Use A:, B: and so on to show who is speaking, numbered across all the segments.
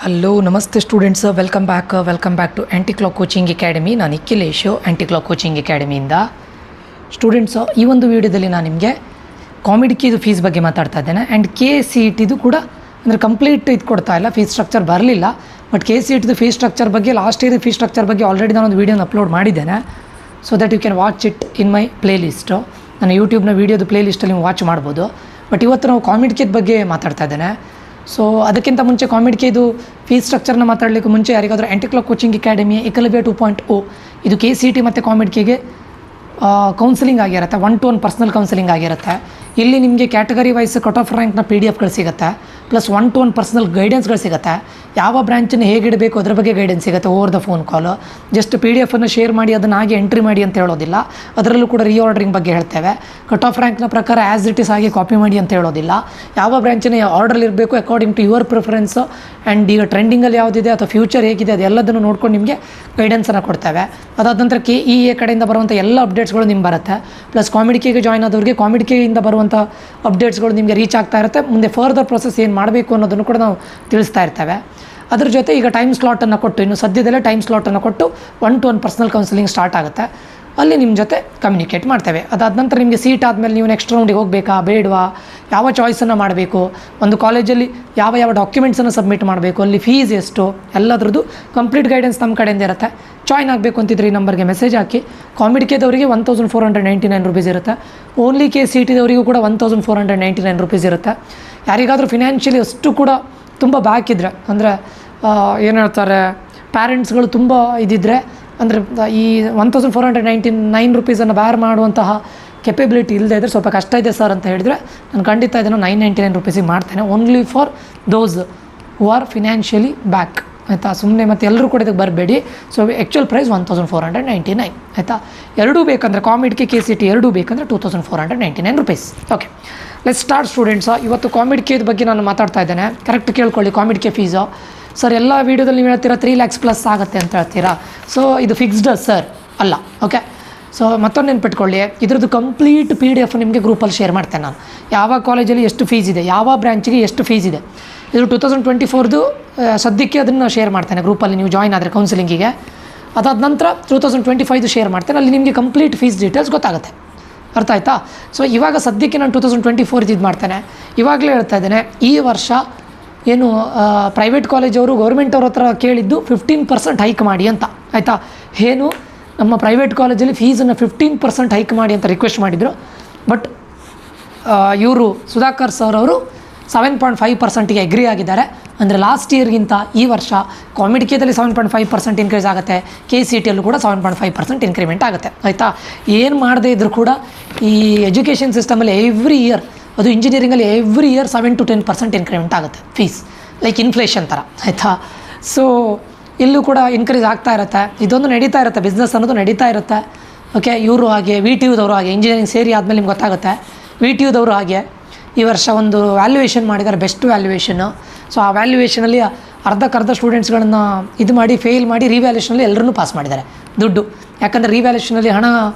A: Hello ನಮಸ್ತೆ students, welcome back to Anti Clock Coaching Academy. ನಾನು Nikhilesh, Anti Clock Coaching ಅಕಾಡೆಮಿಯಿಂದ. Students, ಈ ಒಂದು ವಿಡಿಯೋದಲ್ಲಿ ನಾನು ನಿಮಗೆ ಕಾಮಿಡಿಕಿದು ಫೀಸ್ ಬಗ್ಗೆ ಮಾತಾಡ್ತಾ ಇದ್ದೇನೆ. ಆ್ಯಂಡ್ KCETದು ಕೂಡ ಅಂದರೆ ಕಂಪ್ಲೀಟ್ ಇದು ಕೊಡ್ತಾ ಇಲ್ಲ, ಫೀಸ್ ಸ್ಟ್ರಕ್ಚರ್ ಬರಲಿಲ್ಲ. ಬಟ್ KCETದು ಫೀಸ್ ಸ್ಟ್ರಕ್ಚರ್ ಬಗ್ಗೆ, ಲಾಸ್ಟ್ ಇಯರ್ ಫೀಸ್ ಸ್ಟ್ರಕ್ಚರ್ ಬಗ್ಗೆ ಆಲ್ರೆಡಿ ನಾನೊಂದು ವೀಡಿಯೋನ ಅಪ್ಲೋಡ್ ಮಾಡಿದ್ದೇನೆ. So that you can watch it in my playlist. ನಾನು ಯೂಟ್ಯೂಬ್ನ ವೀಡಿಯೋದು ಪ್ಲೇ ಲಿಸ್ಟಲ್ಲಿ ನೀವು ವಾಚ್ ಮಾಡ್ಬೋದು. ಬಟ್ ಇವತ್ತು ನಾವು ಕಾಮಿಡಿಕಿದ ಬಗ್ಗೆ ಮಾತಾಡ್ತಾ ಇದ್ದೇನೆ. ಸೊ ಅದಕ್ಕಿಂತ ಮುಂಚೆ ಕಾಮಿಡಿಕಿದು ಫೀಸ್ ಸ್ಟ್ರಕ್ಚರ್ನ ಮಾತಾಡಲಿಕ್ಕೆ ಮುಂಚೆ ಯಾರಿಗಾದರೂ Anti Clock Coaching Academy Ekalavya 2.0 ಇದು KCET ಮತ್ತು ಕಾಮಿಡಿಕಿಗೆ ಕೌನ್ಸಿಲಿಂಗ್ ಆಗಿರುತ್ತೆ. 1-to-1 ಪರ್ಸ್ನಲ್ ಕೌನ್ಸಿಲಿಂಗ್ ಆಗಿರುತ್ತೆ. ಇಲ್ಲಿ ನಿಮಗೆ ಕ್ಯಾಟಗರಿ ವೈಸ್ ಕಟ್ ಆಫ್ ರ್ಯಾಂಕ್ನ PDF ಸಿಗುತ್ತೆ, ಪ್ಲಸ್ 1-to-1 ಪರ್ಸ್ನಲ್ ಗೈಡೆನ್ಸ್ಗಳು ಸಿಗುತ್ತೆ. ಯಾವ ಬ್ರ್ಯಾಂಚನ್ನು ಹೇಗಿಡಬೇಕು ಅದರ ಬಗ್ಗೆ ಗೈಡೆನ್ಸ್ ಸಿಗುತ್ತೆ over the phone call. Just PDF share ಮಾಡಿ ಅದನ್ನು ಹಾಗೆ ಎಂಟ್ರಿ ಮಾಡಿ ಅಂತ ಹೇಳೋದಿಲ್ಲ. ಅದರಲ್ಲೂ ಕೂಡ ರೀಆರ್ಡರಿಂಗ್ ಬಗ್ಗೆ ಹೇಳ್ತೇವೆ. ಕಟ್ ಆಫ್ ರ್ಯಾಂಕ್ನ ಪ್ರಕಾರ ಆ್ಯಸ್ ಇಟ್ ಈಸ್ ಆಗಿ ಕಾಪಿ ಮಾಡಿ ಅಂತ ಹೇಳೋದಿಲ್ಲ. ಯಾವ ಬ್ರ್ಯಾಂಚಿನ ಆರ್ಡರ್ ಇರಬೇಕು according to your preference. And ಈಗ ಟ್ರೆಂಡಿಂಗಲ್ಲಿ ಯಾವುದಿದೆ ಅಥವಾ ಫ್ಯೂಚರ್ ಹೇಗಿದೆ ಅದೆಲ್ಲದನ್ನು ನೋಡ್ಕೊಂಡು ನಿಮಗೆ ಗೈಡೆನ್ಸನ್ನು ಕೊಡ್ತೇವೆ. ಅದಾದ ನಂತರ KEA ಕಡೆಯಿಂದ ಬರುವಂಥ ಎಲ್ಲ ಅಪ್ಡೇಟ್ಸ್ಗಳು ನಿಮ್ಗೆ ಬರುತ್ತೆ. ಪ್ಲಸ್ ಕಾಮಿಡಿಕಿಗೆ ಜಾಯ್ನ್ ಆದವ್ರಿಗೆ ಕಾಮಿಡಿಕಿಯಿಂದ ಬರುವಂಥ ಅಪ್ಡೇಟ್ಸ್ಗಳು ನಿಮಗೆ ರೀಚ್ ಆಗ್ತಾ ಇರುತ್ತೆ. ಮುಂದೆ ಫರ್ದರ್ ಪ್ರೊಸೆಸ್ ಏನು ಮಾಡಬೇಕು ಅನ್ನೋದನ್ನು ಕೂಡ ನಾವು ತಿಳಿಸ್ತಾ ಇರ್ತೇವೆ. ಅದ್ರ ಜೊತೆ ಈಗ ಟೈಮ್ ಸ್ಲಾಟನ್ನು ಕೊಟ್ಟು, ಇನ್ನು ಸದ್ಯದಲ್ಲೇ ಟೈಮ್ ಸ್ಲಾಟನ್ನು ಕೊಟ್ಟು 1-to-1 ಪರ್ಸ್ನಲ್ ಕೌನ್ಸಿಲಿಂಗ್ ಸ್ಟಾರ್ಟ್ ಆಗುತ್ತೆ. ಅಲ್ಲಿ ನಿಮ್ಮ ಜೊತೆ ಕಮ್ಯುನಿಕೇಟ್ ಮಾಡ್ತೇವೆ. ಅದಾದ ನಂತರ ನಿಮಗೆ ಸೀಟ್ ಆದಮೇಲೆ ನೀವು ನೆಕ್ಸ್ಟ್ ರೌಂಡಿಗೆ ಹೋಗಬೇಕಾ ಬೇಡವಾ, ಯಾವ ಚಾಯ್ಸನ್ನು ಮಾಡಬೇಕು, ಒಂದು ಕಾಲೇಜಲ್ಲಿ ಯಾವ ಡಾಕ್ಯುಮೆಂಟ್ಸನ್ನು ಸಬ್ಮಿಟ್ ಮಾಡಬೇಕು, ಅಲ್ಲಿ ಫೀಸ್ ಎಷ್ಟು, ಎಲ್ಲದ್ರದ್ದು ಕಂಪ್ಲೀಟ್ ಗೈಡೆನ್ಸ್ ನಮ್ಮ ಕಡೆಯಿಂದ ಇರುತ್ತೆ. ಜಾಯ್ನ್ ಆಗಬೇಕು ಅಂತಿದ್ರೆ ಈ ನಂಬರ್ಗೆ ಮೆಸೇಜ್ ಹಾಕಿ. ಕಾಮಿಡಿಕಿದವರಿಗೆ 1499 ರುಪೀಸ್ ಇರುತ್ತೆ. ಓನ್ಲಿ KCETದವರಿಗೂ ಕೂಡ 1499 ರುಪೀಸ್ ಇರುತ್ತೆ. ಯಾರಿಗಾದರೂ ಫಿನಾನ್ಷಿಯಲಿ ಅಷ್ಟು ಕೂಡ ತುಂಬ ಬ್ಯಾಕ್ ಇದ್ದರೆ, ಅಂದರೆ ಏನು ಹೇಳ್ತಾರೆ, ಪ್ಯಾರೆಂಟ್ಸ್ಗಳು ತುಂಬ ಇದ್ದಿದ್ದರೆ, ಅಂದರೆ ಈ 1499 ರುಪೀಸನ್ನು ಬ್ಯಾರ್ ಮಾಡುವಂತಹ ಕೆಪಬಿಲಿಟಿ ಇಲ್ಲದೆ ಇದ್ದರೆ, ಸ್ವಲ್ಪ ಕಷ್ಟ ಇದೆ ಸರ್ ಅಂತ ಹೇಳಿದರೆ, ನಾನು ಖಂಡಿತ ಇದನ್ನು 999 ರುಪೀಸಿಗೆ ಮಾಡ್ತೇನೆ. Only for those who are financially back, ಆಯಿತಾ. ಸುಮ್ಮನೆ ಮತ್ತು ಎಲ್ಲರೂ ಕೂಡ ಇದಕ್ಕೆ ಬರಬೇಡಿ. ಸೊ ಆ್ಯಕ್ಚುಯಲ್ ಪ್ರೈಸ್ 1499, ಆಯಿತಾ. ಎರಡೂ ಬೇಕಂದರೆ ಕಾಮಿಡಿಕಿ KCET ಎರಡೂ ಬೇಕಂದರೆ 2499 rupees. Okay, let's start students. ಇವತ್ತು ಕಾಮಿಡಿಕಿದ ಬಗ್ಗೆ ನಾನು ಮಾತಾಡ್ತಾ ಇದ್ದೇನೆ. ಕರೆಕ್ಟ್ ಕೇಳ್ಕೊಳ್ಳಿ. ಕಾಮಿಡಿಕಿ ಫೀಸು ಸರ್ ಎಲ್ಲ ವೀಡಿಯೋದಲ್ಲಿ ನೀವು ಹೇಳ್ತೀರಾ 3 lakhs ಪ್ಲಸ್ ಆಗುತ್ತೆ ಅಂತ ಹೇಳ್ತೀರಾ. ಸೊ ಇದು ಫಿಕ್ಸ್ಡ್ ಸರ್ ಅಲ್ಲ. ಓಕೆ, ಸೊ ಮತ್ತೊಂದು ನೆನ್ಪಿಟ್ಕೊಳ್ಳಿ, ಇದ್ರದ್ದು ಕಂಪ್ಲೀಟ್ PDF ನಿಮಗೆ ಗ್ರೂಪಲ್ಲಿ ಶೇರ್ ಮಾಡ್ತೇನೆ ನಾನು. ಯಾವ ಕಾಲೇಜಲ್ಲಿ ಎಷ್ಟು ಫೀಸ್ ಇದೆ, ಯಾವ ಬ್ರ್ಯಾಂಚಿಗೆ ಎಷ್ಟು ಫೀಸ್ ಇದೆ, ಇದು 2024ದು ಸದ್ಯಕ್ಕೆ ಅದನ್ನು ಶೇರ್ ಮಾಡ್ತೇನೆ ಗ್ರೂಪಲ್ಲಿ ನೀವು ಜಾಯ್ನ್ ಆದರೆ ಕೌನ್ಸಿಲಿಂಗಿಗೆ. ಅದಾದ ನಂತರ 2025 ಶೇರ್ ಮಾಡ್ತೇನೆ. ಅಲ್ಲಿ ನಿಮಗೆ ಕಂಪ್ಲೀಟ್ ಫೀಸ್ ಡೀಟೇಲ್ಸ್ ಗೊತ್ತಾಗುತ್ತೆ. ಅರ್ಥ ಆಯಿತಾ. ಸೊ ಇವಾಗ ಸದ್ಯಕ್ಕೆ ನಾನು 2024 ಇದು ಮಾಡ್ತೇನೆ. ಇವಾಗಲೇ ಹೇಳ್ತಾ ಇದ್ದೇನೆ, ಈ ವರ್ಷ ಏನು ಪ್ರೈವೇಟ್ ಕಾಲೇಜವರು ಗೌರ್ಮೆಂಟ್ ಅವ್ರ ಹತ್ರ ಕೇಳಿದ್ದು 15% ಹೈಕ್ ಮಾಡಿ ಅಂತ, ಆಯಿತಾ. ಏನು ನಮ್ಮ ಪ್ರೈವೇಟ್ ಕಾಲೇಜಲ್ಲಿ ಫೀಸನ್ನು 15% ಹೈಕ್ ಮಾಡಿ ಅಂತ ರಿಕ್ವೆಸ್ಟ್ ಮಾಡಿದರು. ಬಟ್ ಇವರು ಸುಧಾಕರ್ ಸರ್ ಅವರು 7.5%ಗೆ ಎಗ್ರಿ ಆಗಿದ್ದಾರೆ. ಅಂದರೆ ಲಾಸ್ಟ್ ಇಯರ್ಗಿಂತ ಈ ವರ್ಷ ಕಾಮಿಡಿಕಿಯಲ್ಲಿ 7.5% ಇನ್ಕ್ರೀಸ್ ಆಗುತ್ತೆ. KCETಯಲ್ಲೂ ಕೂಡ 7.5% ಇನ್ಕ್ರಿಮೆಂಟ್ ಆಗುತ್ತೆ, ಆಯಿತಾ. ಏನು ಮಾಡದೇ ಇದ್ದರೂ ಕೂಡ ಈ ಎಜುಕೇಷನ್ ಸಿಸ್ಟಮಲ್ಲಿ ಎವ್ರಿ ಇಯರ್, ಅದು ಇಂಜಿನಿಯರಿಂಗಲ್ಲಿ ಎವ್ರಿ ಇಯರ್ 7 to 10% ಇನ್ಕ್ರಿಮೆಂಟ್ ಆಗುತ್ತೆ ಫೀಸ್, ಲೈಕ್ ಇನ್ಫ್ಲೇಷನ್ ಥರ, ಆಯಿತಾ. ಸೊ ಇಲ್ಲೂ ಕೂಡ ಇನ್ಕ್ರೀಸ್ ಆಗ್ತಾ ಇರುತ್ತೆ. ಇದೊಂದು ನಡೀತಾ ಇರುತ್ತೆ, ಬಿಸ್ನೆಸ್ ಅನ್ನೋದು ನಡೀತಾ ಇರುತ್ತೆ. ಓಕೆ, ಇವರು ಹಾಗೆ VTUದವರು ಹಾಗೆ ಇಂಜಿನಿಯರಿಂಗ್ ಸೇರಿ ಆದಮೇಲೆ ನಿಮ್ಗೆ ಗೊತ್ತಾಗುತ್ತೆ. VTUದವರು ಹಾಗೆ ಈ ವರ್ಷ ಒಂದು ವ್ಯಾಲ್ಯೂಯೇಷನ್ ಮಾಡಿದ್ದಾರೆ, ಬೆಸ್ಟ್ ವ್ಯಾಲ್ಯೂಯೇಷನ್ನು. ಸೊ ಆ ವ್ಯಾಲ್ಯೂಯೇಷನಲ್ಲಿ ಅರ್ಧಕ್ಕರ್ಧ ಸ್ಟೂಡೆಂಟ್ಸ್ಗಳನ್ನು ಇದು ಮಾಡಿ ಫೇಲ್ ಮಾಡಿ ರಿವ್ಯಾಲ್ಯೂಷನಲ್ಲಿ ಎಲ್ಲರನ್ನೂ ಪಾಸ್ ಮಾಡಿದ್ದಾರೆ ದುಡ್ಡು. ಯಾಕಂದರೆ ರಿವ್ಯಾಲ್ಯೂಷನಲ್ಲಿ ಹಣ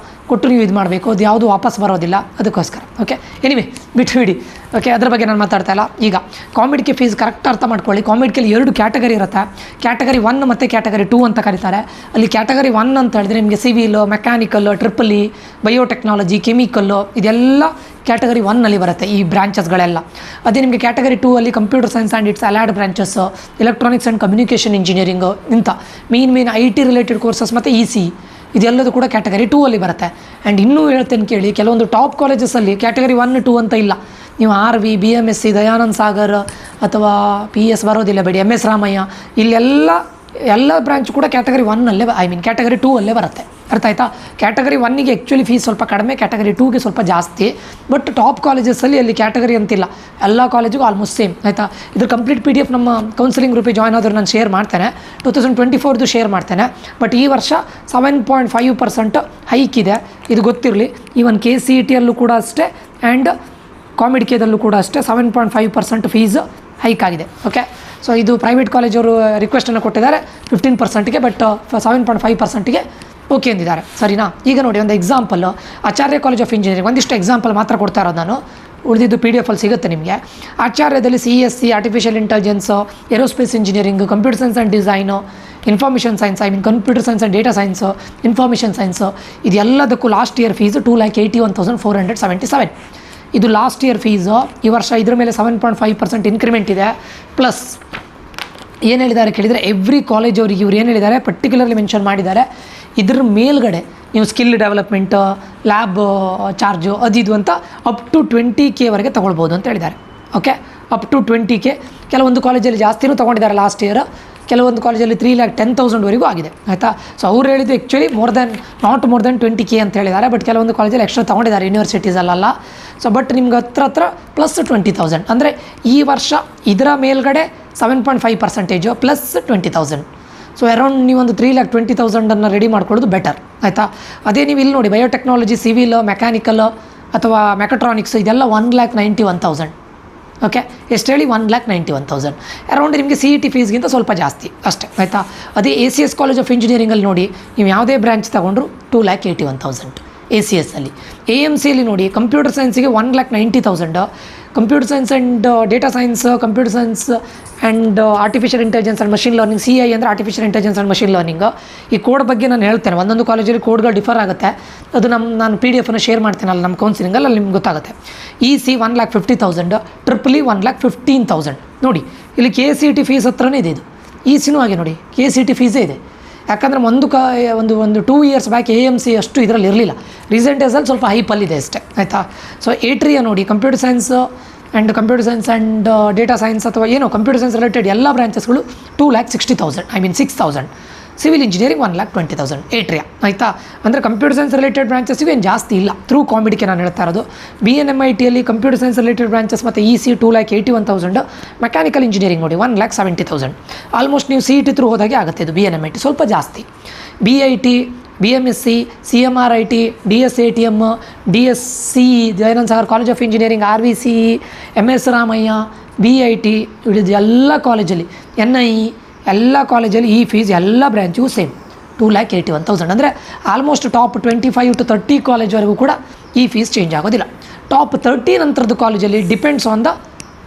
A: ಕೊಟ್ಟು ನೀವು ಇದು ಮಾಡಬೇಕು, ಅದು ಯಾವುದು ವಾಪಸ್ ಬರೋದಿಲ್ಲ, ಅದಕ್ಕೋಸ್ಕರ. ಓಕೆ, ಎನಿವೆ ಬಿಡಿ. ಓಕೆ, ಅದ್ರ ಬಗ್ಗೆ ನಾನು ಮಾತಾಡ್ತಾ ಇಲ್ಲ. ಈಗ ಕಾಮಿಡಿಕಿ ಫೀಸ್ ಕರೆಕ್ಟ್ ಅರ್ಥ ಮಾಡ್ಕೊಳ್ಳಿ. ಕಾಮಿಡಿಕಿಯಲ್ಲಿ 2 ಕ್ಯಾಟಗರಿ ಇರುತ್ತೆ. ಕ್ಯಾಟಗರಿ 1 ಮತ್ತು ಕ್ಯಾಟಗರಿ 2 ಅಂತ ಕರೀತಾರೆ. ಅಲ್ಲಿ ಕ್ಯಾಟಗರಿ 1 ಅಂತ ಹೇಳಿದ್ರೆ ನಿಮಗೆ civil, mechanical, TEEE, biotechnology, chemical, ಇದೆಲ್ಲ ಕ್ಯಾಟಗರಿ 1ನಲ್ಲಿ ಬರುತ್ತೆ ಈ ಬ್ರಾಂಚಸ್ಗಳೆಲ್ಲ. ಅದೇ ನಿಮಗೆ ಕ್ಯಾಟಗರಿ 2 ಅಲ್ಲಿ computer science and it's allied branches, electronics and communication engineering, ಇಂಥ ಮೇನ್ IT ರಿಲೇಟೆಡ್ ಕೋರ್ಸಸ್ ಮತ್ತು EC ಇದೆಲ್ಲದು ಕೂಡ ಕ್ಯಾಟಗರಿ 2 ಅಲ್ಲಿ ಬರುತ್ತೆ. ಆ್ಯಂಡ್ ಇನ್ನೂ ಹೇಳ್ತೇನೆ ಕೇಳಿ, ಕೆಲವೊಂದು ಟಾಪ್ ಕಾಲೇಜಸಲ್ಲಿ ಕ್ಯಾಟಗರಿ 1, 2 ಅಂತ ಇಲ್ಲ. ನೀವು RV, BMSc, ದಯಾನಂದ್ ಸಾಗರ್ ಅಥವಾ PS ಬರೋದಿಲ್ಲ ಬೇಡಿ, MS ರಾಮಯ್ಯ, ಎಲ್ಲ ಬ್ರಾಂಚ್ ಕೂಡ ಕ್ಯಾಟಗರಿ 1ನಲ್ಲೇ ಕ್ಯಾಟಗರಿ 2 ಅಲ್ಲೇ ಬರುತ್ತೆ. ಅರ್ಥ ಆಯಿತಾ. ಕ್ಯಾಟಗರಿ 1ಗೆ ಆ್ಯಕ್ಚುಲಿ ಫೀಸ್ ಸ್ವಲ್ಪ ಕಡಿಮೆ, ಕ್ಯಾಟಗರಿ 2ಗೆ ಸ್ವಲ್ಪ ಜಾಸ್ತಿ. ಬಟ್ ಟಾಪ್ ಕಾಲೇಜಸಲ್ಲಿ ಅಲ್ಲಿ ಕ್ಯಾಟಗರಿ ಅಂತಿಲ್ಲ, ಎಲ್ಲ ಕಾಲೇಜಿಗೂ ಆಲ್ಮೋಸ್ಟ್ ಸೇಮ್, ಆಯಿತಾ. ಇದ್ರ ಕಂಪ್ಲೀಟ್ PDF ನಮ್ಮ ಕೌನ್ಸಿಲಿಂಗ್ ಗ್ರೂಪಿಗೆ ಜಾಯ್ನ್ ಆದರೂ ನಾನು ಶೇರ್ ಮಾಡ್ತೇನೆ. 2024ದು ಶೇರ್ ಮಾಡ್ತೇನೆ. ಬಟ್ ಈ ವರ್ಷ 7.5% ಹೈಕ್ ಇದೆ, ಇದು ಗೊತ್ತಿರಲಿ. ಈವನ್ KCETಯಲ್ಲೂ ಕೂಡ ಅಷ್ಟೇ ಆ್ಯಂಡ್ ಕಾಮಿಡಿಕಿಯದಲ್ಲೂ ಕೂಡ ಅಷ್ಟೇ 7.5% ಫೀಸ್ ಹೈಕ್ ಆಗಿದೆ. ಓಕೆ, ಸೊ ಇದು ಪ್ರೈವೇಟ್ ಕಾಲೇಜವರು ರಿಕ್ವೆಸ್ಟನ್ನು ಕೊಟ್ಟಿದ್ದಾರೆ 15%ಗೆ, ಬಟ್ 7.5%ಗೆ ಓಕೆ ಅಂದಿದ್ದಾರೆ, ಸರಿನಾ. ಈಗ ನೋಡಿ ಒಂದು example, Acharya college of engineering, ಒಂದಿಷ್ಟು ಎಕ್ಸಾಂಪಲ್ ಮಾತ್ರ ಕೊಡ್ತಾ ಇರೋದು ನಾನು. ಉಳಿದಿದ್ದು PDF ಅಲ್ಲಿ ಸಿಗುತ್ತೆ ನಿಮಗೆ. ಆಚಾರ್ಯದಲ್ಲಿ CSC, artificial intelligence, aerospace engineering, computer science and design, information science, computer science and data science, information science, ಇದೆಲ್ಲದಕ್ಕೂ ಲಾಸ್ಟ್ ಇಯರ್ ಫೀಸು 2,81,477. ಇದು ಲಾಸ್ಟ್ ಇಯರ್ ಫೀಸು. ಈ ವರ್ಷ ಇದ್ರ ಮೇಲೆ 7.5% ಇನ್ಕ್ರಿಮೆಂಟ್ ಇದೆ. ಪ್ಲಸ್ ಏನು ಹೇಳಿದ್ದಾರೆ ಕೇಳಿದರೆ, ಎವ್ರಿ ಕಾಲೇಜ್ ಅವರಿಗೆ ಇವ್ರು ಏನು ಹೇಳಿದ್ದಾರೆ ಪರ್ಟಿಕ್ಯುಲರ್ಲಿ ಮೆನ್ಷನ್ ಮಾಡಿದ್ದಾರೆ, ಇದ್ರ ಮೇಲ್ಗಡೆ ನೀವು ಸ್ಕಿಲ್ ಡೆವಲಪ್ಮೆಂಟು, ಲ್ಯಾಬ್ ಚಾರ್ಜು ಅದು ಅಂತ ಅಪ್ ಟು 20K ವರೆಗೆ ತೊಗೊಳ್ಬೋದು ಅಂತ ಹೇಳಿದ್ದಾರೆ. Okay, up to 20K. ಕೆಲವೊಂದು ಕಾಲೇಜಲ್ಲಿ ಜಾಸ್ತಿನೂ ತೊಗೊಂಡಿದ್ದಾರೆ ಲಾಸ್ಟ್ ಇಯರ್, ಕೆಲವೊಂದು ಕಾಲೇಜಲ್ಲಿ 3,10,000ವರೆಗೂ ಆಗಿದೆ. ಆಯಿತಾ. ಸೊ ಅವ್ರು ಹೇಳಿದ್ದು actually not more than 20K ಅಂತ ಹೇಳಿದ್ದಾರೆ. ಬಟ್ ಕೆಲವೊಂದು ಕಾಲೇಜಲ್ಲಿ ಎಕ್ಸ್ಟ್ರಾ ತೊಗೊಂಡಿದ್ದಾರೆ ಯೂನಿವರ್ಸಿಟೀಸಲ್ಲ. ಸೊ ಬಟ್ ನಿಮ್ಗೆ ಹತ್ರ ಪ್ಲಸ್ 20,000 ಅಂದರೆ ಈ ವರ್ಷ ಇದರ ಮೇಲ್ಗಡೆ 7.5% ಪ್ಲಸ್ 20,000. ಸೊ ಅರೌಂಡ್ ನೀವೊಂದು 3,20,000 ರೆಡಿ ಮಾಡ್ಕೊಳ್ಳೋದು ಬೆಟರ್. ಆಯಿತಾ. ಅದೇ ನೀವು ಇಲ್ಲಿ ನೋಡಿ, ಬಯೋಟೆಕ್ನಾಲಜಿ, ಸಿವಿಲ್, ಮೆಕ್ಯಾನಿಕಲ್ ಅಥವಾ ಮೆಕಟ್ರಾನಿಕ್ಸ್ ಇದೆಲ್ಲ 1,91,000. ಓಕೆ, ಎಷ್ಟು ಹೇಳಿ 1,91,000. ಅರೌಂಡ್ ನಿಮಗೆ CET ಫೀಸ್ಗಿಂತ ಸ್ವಲ್ಪ ಜಾಸ್ತಿ ಅಷ್ಟೇ. ಆಯಿತಾ. ಅದೇ ACS ಕಾಲೇಜ್ ಆಫ್ ಇಂಜಿನಿಯರಿಂಗಲ್ಲಿ ನೋಡಿ, ನೀವು ಯಾವುದೇ ಬ್ರ್ಯಾಂಚ್ ತೊಗೊಂಡ್ರು 2,81,000 ACS ಅಲ್ಲಿ. AMCಯಲ್ಲಿ ನೋಡಿ, ಕಂಪ್ಯೂಟರ್ ಸೈನ್ಸಿಗೆ 1,90,000, computer science and data science, computer science and artificial intelligence and machine learning, CI ಅಂದರೆ artificial intelligence and machine learning. ಈ ಕೋಡ್ ಬಗ್ಗೆ ನಾನು ಹೇಳ್ತೇನೆ, ಒಂದೊಂದು ಕಾಲೇಜಲ್ಲಿ ಕೋಡ್ಗಳು ಡಿಫರ್ ಆಗುತ್ತೆ. ಅದು ನಾನು PDF ಶೇರ್ ಮಾಡ್ತೀನಲ್ಲ ನಮ್ಮ ಕೌನ್ಸಿಲಿಂಗಲ್ಲಿ, ಅಲ್ಲಿ ನಿಮ್ಗೆ ಗೊತ್ತಾಗುತ್ತೆ. EC 1,50,000, triple E 1,15,000. ನೋಡಿ ಇಲ್ಲಿ KCET ಫೀಸ್ ಹತ್ರನೇ ಇದೆ. ಇದು ECನೂ ಹಾಗೆ ನೋಡಿ, KCET ಫೀಸೇ ಇದೆ. ಯಾಕಂದರೆ ಒಂದು 2 ಇಯರ್ಸ್ ಬ್ಯಾಕ್ AMC ಅಷ್ಟು ಇದರಲ್ಲಿ ಇರಲಿಲ್ಲ. ರೀಸೆಂಟ್ ಡೇಸಲ್ಲಿ ಸ್ವಲ್ಪ ಹೈಪಲ್ಲಿದೆ ಅಷ್ಟೇ. ಆಯಿತಾ. ಸೊ ಏಟ್ರಿಯಾ ನೋಡಿ, computer science and data science ಅಥವಾ ಏನೋ ಕಂಪ್ಯೂಟರ್ ಸೈನ್ಸ್ ರಿಲೇಟೆಡ್ ಎಲ್ಲ ಬ್ರಾಂಚಸ್ಗಳು 2,60,000, 6,000. Civil engineering 1,20,000 atria. ಆಯಿತಾ. ಅಂದರೆ ಕಂಪ್ಯೂಟರ್ ಸೈನ್ಸ್ ರಿಲೇಟೆಡ್ ಬ್ರಾಂಚಸ್ಸಿಗೆ ಏನು ಜಾಸ್ತಿ ಇಲ್ಲ. ಥ್ರೂ ಕಾಮಿಡಿಗೆ ನಾನು ಹೇಳ್ತಾ ಇರೋದು. BNMITಯಲ್ಲಿ ಕಂಪ್ಯೂಟರ್ ಸೈನ್ಸ್ ರಿಲೇಟೆಡ್ ಬ್ರಾಂಚಸ್ ಮತ್ತು EC 2,81,000, ಮೆಕ್ಯಾನಿಕಲ್ ಇಂಜಿನಿಯರಿಂಗ್ ನೋಡಿ 1,70,000. ಆಲ್ಮೋಸ್ಟ್ ನೀವು CET ಥ್ರೂ ಹೋದಾಗೆ ಆಗುತ್ತೆ. ಇದು BNMIT ಸ್ವಲ್ಪ ಜಾಸ್ತಿ. BIT, BMSC, CMRIT, DSATM, DSCE, Dayananda Sagar college of engineering, RVCE, MS Ramaiah, BIT, ಇದು ಎಲ್ಲ ಕಾಲೇಜಲ್ಲಿ, NIE ಎಲ್ಲ ಕಾಲೇಜಲ್ಲಿ ಈ ಫೀಸ್ ಎಲ್ಲ ಬ್ರ್ಯಾಂಚಿಗೂ ಸೇಮ್ 2,81,000. ಅಂದರೆ ಆಲ್ಮೋಸ್ಟ್ ಟಾಪ್ 25 to 30 ಕಾಲೇಜ್ವರೆಗೂ ಕೂಡ ಈ ಫೀಸ್ ಚೇಂಜ್ ಆಗೋದಿಲ್ಲ. ಟಾಪ್ 30 ನಂತರದ್ದು ಕಾಲೇಜಲ್ಲಿ ಡಿಪೆಂಡ್ಸ್ ಆನ್ ದ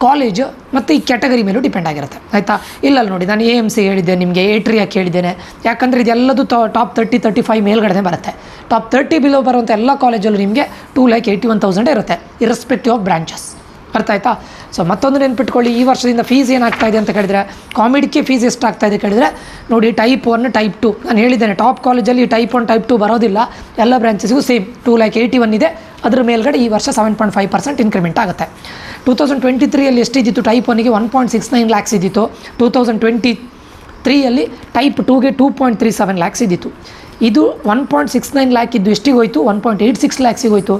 A: ಕಾಲೇಜ್ ಮತ್ತು ಈ ಕ್ಯಾಟಗರಿ ಮೇಲೂ ಡಿಪೆಂಡ್ ಆಗಿರುತ್ತೆ. ಆಯಿತಾ. ಇಲ್ಲಲ್ಲಿ ನೋಡಿ, ನಾನು AMC ಹೇಳಿದ್ದೆ ನಿಮಗೆ, ಏಟ್ರಿಯಾಕ್ಕೆ ಹೇಳಿದ್ದೇನೆ. ಯಾಕಂದರೆ ಇದೆಲ್ಲದು ಟಾಪ್ 30-35 ಮೇಲ್ಗಡೆ ಬರುತ್ತೆ. ಟಾಪ್ 30 ಬಿಲೋ ಬರುವಂಥ ಎಲ್ಲ ಕಾಲೇಜಲ್ಲೂ ನಿಮಗೆ 2,81,000 ಇರುತ್ತೆ, ಇರ್ರೆಸ್ಪೆಕ್ಟಿವ್ ಆಫ್ ಬ್ರಾಂಚಸ್. ಅರ್ಥ ಆಯಿತಾ. ಸೊ ಮತ್ತೊಂದು ನೆನ್ಪಿಟ್ಕೊಳ್ಳಿ, ಈ ವರ್ಷದಿಂದ ಫೀಸ್ ಏನಾಗ್ತಾಯಿದೆ ಅಂತ ಕೇಳಿದರೆ, ಕಾಮಿಡಿಗೆ ಫೀಸ್ ಎಷ್ಟಾಗ್ತಾಯಿದೆ ಕೇಳಿದರೆ ನೋಡಿ, ಟೈಪ್ 1, ಟೈಪ್ 2 ನಾನು ಹೇಳಿದ್ದೇನೆ. ಟಾಪ್ ಕಾಲೇಜಲ್ಲಿ ಟೈಪ್ 1, ಟೈಪ್ 2 ಬರೋದಿಲ್ಲ. ಎಲ್ಲ ಬ್ರಾಂಚಸ್ಗೂ ಸೇಮ್ 2,81,000 ಇದೆ. ಅದರ ಮೇಲ್ಗಡೆ ಈ ವರ್ಷ 7.5% ಇನ್ಕ್ರಿಮೆಂಟ್ ಆಗುತ್ತೆ. 2023ಯಲ್ಲಿ ಎಷ್ಟಿದ್ದಿತ್ತು ಟೈಪ್ 1ಗೆ 1.69 lakhs ಇದ್ದಿತ್ತು. 2023ಯಲ್ಲಿ ಟೈಪ್ 2ಗೆ 2.37 lakhs ಇದ್ದಿತ್ತು. ಇದು 1.69 lakh ಇದ್ದು ಎಷ್ಟಿಗೆ ಹೋಯಿತು, 1.86 lakhsಗೆ ಹೋಯಿತು.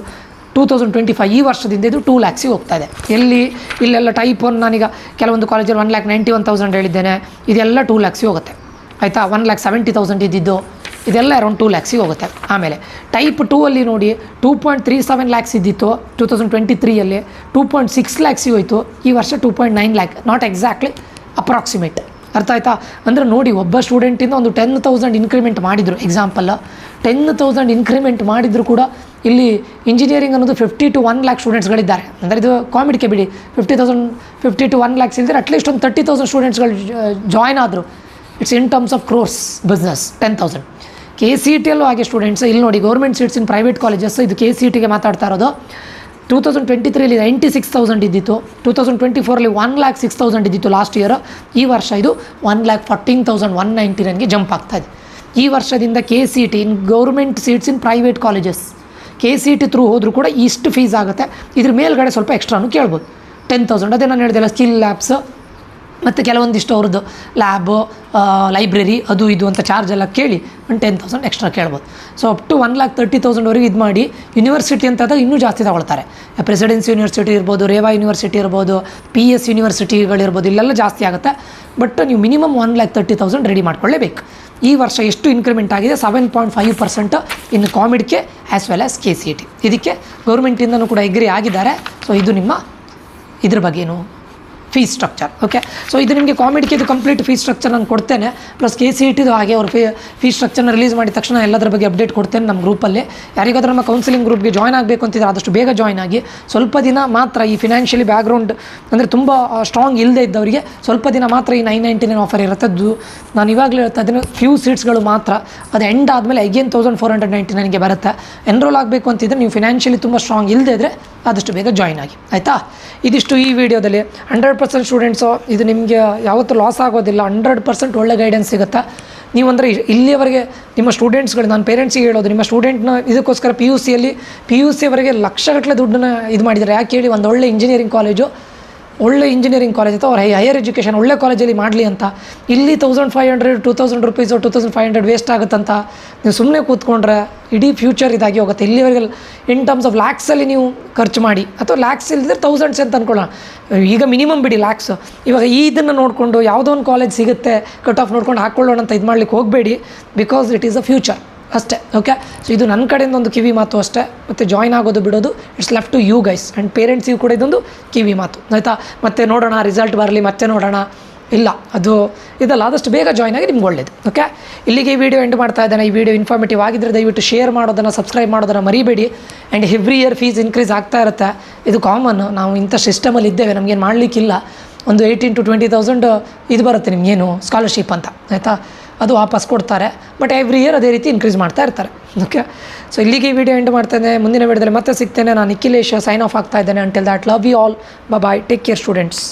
A: 2025 ಈ ವರ್ಷದಿಂದ ಇದು 2 lakhsಗೆ ಹೋಗ್ತಾ ಇದೆ. ಇಲ್ಲೆಲ್ಲ ಟೈಪ್ 1 ನಾನೀಗ ಕೆಲವೊಂದು ಕಾಲೇಜಲ್ಲಿ 1,91,000 ಹೇಳಿದ್ದೇನೆ. ಇದೆಲ್ಲ 2 lakhsಗೆ ಹೋಗುತ್ತೆ. ಆಯಿತಾ. 1,70,000 ಇದ್ದಿದ್ದು ಇದೆಲ್ಲ ಅರೌಂಡ್ 2 lakhsಗೆ ಹೋಗುತ್ತೆ. ಆಮೇಲೆ ಟೈಪ್ 2ಅಲ್ಲಿ ನೋಡಿ 2.37 lakhs ಇದ್ದಿತ್ತು 2023ಯಲ್ಲಿ, 2.6 lakhsಗೆ ಹೋಯಿತು. ಈ ವರ್ಷ 2.9 lakh, ನಾಟ್ ಎಕ್ಸಾಕ್ಟ್ಲಿ, ಅಪ್ರಾಕ್ಸಿಮೇಟ್. ಅರ್ಥ ಆಯಿತಾ. ಅಂದರೆ ನೋಡಿ, ಒಬ್ಬ ಸ್ಟೂಡೆಂಟಿಂದ ಒಂದು 10,000 ಇನ್ಕ್ರಿಮೆಂಟ್ ಮಾಡಿದರು. ಎಕ್ಸಾಂಪಲ್ 10,000 ಇನ್ಕ್ರಿಮೆಂಟ್ ಮಾಡಿದರೂ ಕೂಡ ಇಲ್ಲಿ ಇಂಜಿನಿಯರಿಂಗ್ ಅನ್ನೋದು 50 to 1 lakh ಸ್ಟೂಡೆಂಟ್ಸ್ಗಳಿದ್ದಾರೆ. ಅಂದರೆ ಇದು ಕಾಮಿಡಿಗೆ ಬಿಡಿ, 50 to 1 lakhs ಇದ್ದರೆ ಅಟ್ಲೀಸ್ಟ್ ಒಂದು 30,000 ಸ್ಟೂಡೆಂಟ್ಸ್ಗಳು ಜಾಯ್ನ್ ಆದರು. It's in terms of crores business. 10,000 KCETಯಲ್ಲೂ ಹಾಗೆ ಸ್ಟೂಡೆಂಟ್ಸ್. ಇಲ್ಲಿ ನೋಡಿ, government seats in private colleges, ಇದು KCETಗೆ ಮಾತಾಡ್ತಾ ಇರೋದು. 2023ರಲ್ಲಿ 96,000 ಇದ್ದಿತ್ತು. 2024ರಲ್ಲಿ 1,06,000 ಇದ್ದಿತ್ತು ಲಾಸ್ಟ್ ಇಯರ್. ಈ ವರ್ಷ ಇದು 1,14,199ಗೆ ಜಂಪ್ ಆಗ್ತಾಯಿದೆ. ಈ ವರ್ಷದಿಂದ KCET in government seats in private colleges, KCET through ಹೋದರೂ ಕೂಡ ಇಷ್ಟು ಫೀಸ್ ಆಗುತ್ತೆ. ಇದ್ರ ಮೇಲ್ಗಡೆ ಸ್ವಲ್ಪ ಎಕ್ಸ್ಟ್ರಾನು ಕೇಳ್ಬೋದು. 10,000 ಅದೇ ನಾನು ಹೇಳಿದೆಲ್ಲ, ಸ್ಕಿಲ್ ಲ್ಯಾಬ್ಸ್ ಮತ್ತು ಕೆಲವೊಂದಿಷ್ಟು ಅವ್ರದ್ದು ಲ್ಯಾಬು, ಲೈಬ್ರರಿ, ಅದು ಇದು ಅಂತ ಚಾರ್ಜ್ ಎಲ್ಲ ಕೇಳಿ ಒಂದು 10,000 ಎಕ್ಸ್ಟ್ರಾ ಕೇಳ್ಬೋದು. ಸೊ ಅಪ್ ಟು 1,30,000ವರೆಗೆ ಇದು ಮಾಡಿ. ಯೂನಿವರ್ಸಿಟಿ ಅಂತಂದಾಗ ಇನ್ನೂ ಜಾಸ್ತಿ ತಗೊಳ್ತಾರೆ. ಪ್ರೆಸಿಡೆನ್ಸಿ ಯೂನಿವರ್ಸಿಟಿ ಇರ್ಬೋದು, ರೇವಾ ಯೂನಿವರ್ಸಿಟಿ ಇರ್ಬೋದು, PS ಯೂನಿವರ್ಸಿಟಿಗಳಿರ್ಬೋದು, ಇಲ್ಲೆಲ್ಲ ಜಾಸ್ತಿ ಆಗುತ್ತೆ. ಬಟ್ ನೀವು ಮಿನಿಮಮ್ 1,30,000 ರೆಡಿ ಮಾಡ್ಕೊಳ್ಳೇಬೇಕು. ಈ ವರ್ಷ ಎಷ್ಟು ಇನ್ಕ್ರಿಮೆಂಟ್ ಆಗಿದೆ, 7.5% ಇನ್ನು ಕಾಮಿಡ್ಗೆ ಆ್ಯಸ್ ವೆಲ್ ಆಸ್ KCET. ಇದಕ್ಕೆ ಗೌರ್ಮೆಂಟಿಂದನೂ ಕೂಡ ಎಗ್ರಿ ಆಗಿದ್ದಾರೆ. ಸೊ ಇದು ನಿಮ್ಮ ಇದ್ರ ಬಗ್ಗೆನೂ ಫೀಸ್ ಸ್ಟ್ರಕ್ಚರ್. ಓಕೆ, ಸೊ ಇದು ನಿಮಗೆ ಕಾಮಿಡಿಗೆ ಕಂಪ್ಲೀಟ್ ಫೀಸ್ ಸ್ಟ್ರಕ್ಚರ್ ನಾನು ಕೊಡ್ತೇನೆ, ಪ್ಲಸ್ KCETದು ಹಾಗೆ ಅವ್ರ ಫೀಸ್ ಸ್ಟ್ರಕ್ಚರ್ನ ರಿಲೀಸ್ ಮಾಡಿದ ತಕ್ಷಣ ಎಲ್ಲದರ ಬಗ್ಗೆ ಅಪ್ಡೇಟ್ ಕೊಡ್ತೇನೆ ನಮ್ಮ ಗ್ರೂಪಲ್ಲಿ. ಯಾರಿಗಾದ್ರೂ ನಮ್ಮ ಕೌನ್ಸಿಲಿಂಗ್ ಗ್ರೂಪ್ಗೆ ಜಾಯ್ನ್ ಆಗಬೇಕು ಅಂತಿದ್ರೆ ಆದಷ್ಟು ಬೇಗ ಜಾಯ್ನ್ ಆಗಿ. ಸ್ವಲ್ಪ ದಿನ ಮಾತ್ರ ಈ ಫಿನಾನ್ಷಿಯಲಿ ಬ್ಯಾಕ್ಗ್ರೌಂಡ್ ಅಂದರೆ ತುಂಬ ಸ್ಟ್ರಾಂಗ್ ಇಲ್ಲದೆ ಇದ್ದವರಿಗೆ ಸ್ವಲ್ಪ ದಿನ ಮಾತ್ರ ಈ 999 ಆಫರ್ ಇರುತ್ತೆ. ಅದು ನಾನು ಇವಾಗಲೇ ಹೇಳ್ತಾ ಇದ್ದೀನಿ, ಫ್ಯೂ ಸೀಟ್ಸ್ಗಳು ಮಾತ್ರ. ಅದು ಎಂಡ್ ಆದಮೇಲೆ ಅಗೇನ್ 1499ಗೆ ಬರುತ್ತೆ. ಎನ್ರೋಲ್ ಆಗಬೇಕು ಅಂತಿದ್ರೆ ನೀವು ಫಿನಾನ್ಷಿಯಲಿ ತುಂಬ ಸ್ಟ್ರಾಂಗ್ ಇಲ್ಲದೆ ಇದ್ದರೆ ಆದಷ್ಟು ಬೇಗ ಜಾಯ್ನ್ ಆಗಿ, ಆಯಿತಾ. ಇದಿಷ್ಟು ಈ ವಿಡಿಯೋದಲ್ಲಿ. 100% ಸ್ಟೂಡೆಂಟ್ಸು ಇದು ನಿಮಗೆ ಯಾವತ್ತೂ ಲಾಸ್ ಆಗೋದಿಲ್ಲ. 100% ಒಳ್ಳೆ ಗೈಡೆನ್ಸ್ ಸಿಗುತ್ತೆ. ನೀವು ಅಂದರೆ ಇಲ್ಲಿಯವರೆಗೆ ನಿಮ್ಮ ಸ್ಟೂಡೆಂಟ್ಸ್ಗಳು, ನಾನು ಪೇರೆಂಟ್ಸಿಗೆ ಹೇಳೋದು, ನಿಮ್ಮ ಸ್ಟೂಡೆಂಟ್ನ ಇದಕ್ಕೋಸ್ಕರ PUC ಅವರೆಗೆ ಲಕ್ಷಗಟ್ಟಲೆ ದುಡ್ಡನ್ನು ಇದು ಮಾಡಿದ್ದಾರೆ. ಯಾಕೆ ಹೇಳಿ, ಒಂದು ಒಳ್ಳೆ ಇಂಜಿನಿಯರಿಂಗ್ ಕಾಲೇಜ್ ಅಥವಾ ಅವ್ರ ಹೈಯರ್ ಎಜುಕೇಷನ್ ಒಳ್ಳೆ ಕಾಲೇಜಲ್ಲಿ ಮಾಡಲಿ ಅಂತ. ಇಲ್ಲಿ 1500 2000 ರುಪೀಸು 2500 ವೇಸ್ಟ್ ಆಗುತ್ತಂತ ನೀವು ಸುಮ್ಮನೆ ಕೂತ್ಕೊಂಡ್ರೆ ಇಡೀ ಫ್ಯೂಚರ್ ಇದಾಗಿ ಹೋಗುತ್ತೆ. ಇಲ್ಲಿವರೆಗೆ ಇನ್ ಟರ್ಮ್ಸ್ ಆಫ್ ಲ್ಯಾಕ್ಸಲ್ಲಿ ನೀವು ಖರ್ಚು ಮಾಡಿ, ಅಥವಾ ಲ್ಯಾಕ್ಸ್ ಇಲ್ಲದ್ರೆ ಥೌಸಂಡ್ಸ್ ಅಂತ ಅಂದ್ಕೊಳ್ಳೋಣ. ಈಗ ಮಿನಿಮಮ್ ಬಿಡಿ ಲ್ಯಾಕ್ಸ್. ಇವಾಗ ಇದನ್ನು ನೋಡಿಕೊಂಡು ಯಾವುದೋ ಒಂದು ಕಾಲೇಜ್ ಸಿಗುತ್ತೆ ಕಟ್ ಆಫ್ ನೋಡ್ಕೊಂಡು ಹಾಕ್ಕೊಳ್ಳೋಣ ಅಂತ ಇದು ಮಾಡ್ಲಿಕ್ಕೆ ಹೋಗಬೇಡಿ. Because it is a future ಅಷ್ಟೇ. ಓಕೆ, ಸೊ ಇದು ನನ್ನ ಕಡೆಯಿಂದ ಒಂದು ಕಿವಿ ಮಾತು ಅಷ್ಟೇ. ಮತ್ತು ಜಾಯ್ನ್ ಆಗೋದು ಬಿಡೋದು it's left to you guys. And ಪೇರೆಂಟ್ಸಿಗೂ ಕೂಡ ಇದೊಂದು ಕಿವಿ ಮಾತು, ಆಯಿತಾ. ಮತ್ತೆ ನೋಡೋಣ, ರಿಸಲ್ಟ್ ಬರಲಿ ಮತ್ತೆ ನೋಡೋಣ, ಇಲ್ಲ ಅದು ಇದಲ್ಲ. ಆದಷ್ಟು ಬೇಗ ಜಾಯ್ನ್ ಆಗಿ ನಿಮ್ಗೆ ಒಳ್ಳೇದು. ಓಕೆ, ಇಲ್ಲಿಗೆ ಈ ವಿಡಿಯೋ ಎಂಡ್ ಮಾಡ್ತಾ ಇದ್ದಾನೆ. ಈ ವಿಡಿಯೋ ಇನ್ಫಾರ್ಮೇಟಿವ್ ಆಗಿದ್ದರೆ ದಯವಿಟ್ಟು ಶೇರ್ ಮಾಡೋದನ್ನು, ಸಬ್ಸ್ಕ್ರೈಬ್ ಮಾಡೋದನ್ನು ಮರಿಬೇಡಿ. And every year fees increase ಆಗ್ತಾ ಇರುತ್ತೆ, ಇದು ಕಾಮನ್. ನಾವು ಇಂಥ ಸಿಸ್ಟಮಲ್ಲಿ ಇದ್ದೇವೆ, ನಮಗೇನು ಮಾಡಲಿಕ್ಕಿಲ್ಲ. ಒಂದು 18,000 to 20,000 ಇದು ಬರುತ್ತೆ ನಿಮಗೇನು ಸ್ಕಾಲರ್ಶಿಪ್ ಅಂತ, ಆಯಿತಾ. ಅದು ವಾಪಸ್ ಕೊಡ್ತಾರೆ, ಬಟ್ ಎವ್ರಿ ಇಯರ್ ಅದೇ ರೀತಿ ಇನ್ಕ್ರೀಸ್ ಮಾಡ್ತಾ ಇರ್ತಾರೆ. ಓಕೆ, ಸೊ ಇಲ್ಲಿಗೆ ಈ ವಿಡಿಯೋ ಎಂಡ್ ಮಾಡ್ತೇನೆ. ಮುಂದಿನ ವಿಡಿಯೋದಲ್ಲಿ ಮತ್ತೆ ಸಿಗ್ತೇನೆ. ನಾನು ನಿಖಿಲೇಶ್ ಸೈನ್ ಆಫ್ ಆಗ್ತಾ ಇದ್ದೇನೆ. Until that, love you all, bye, take care students.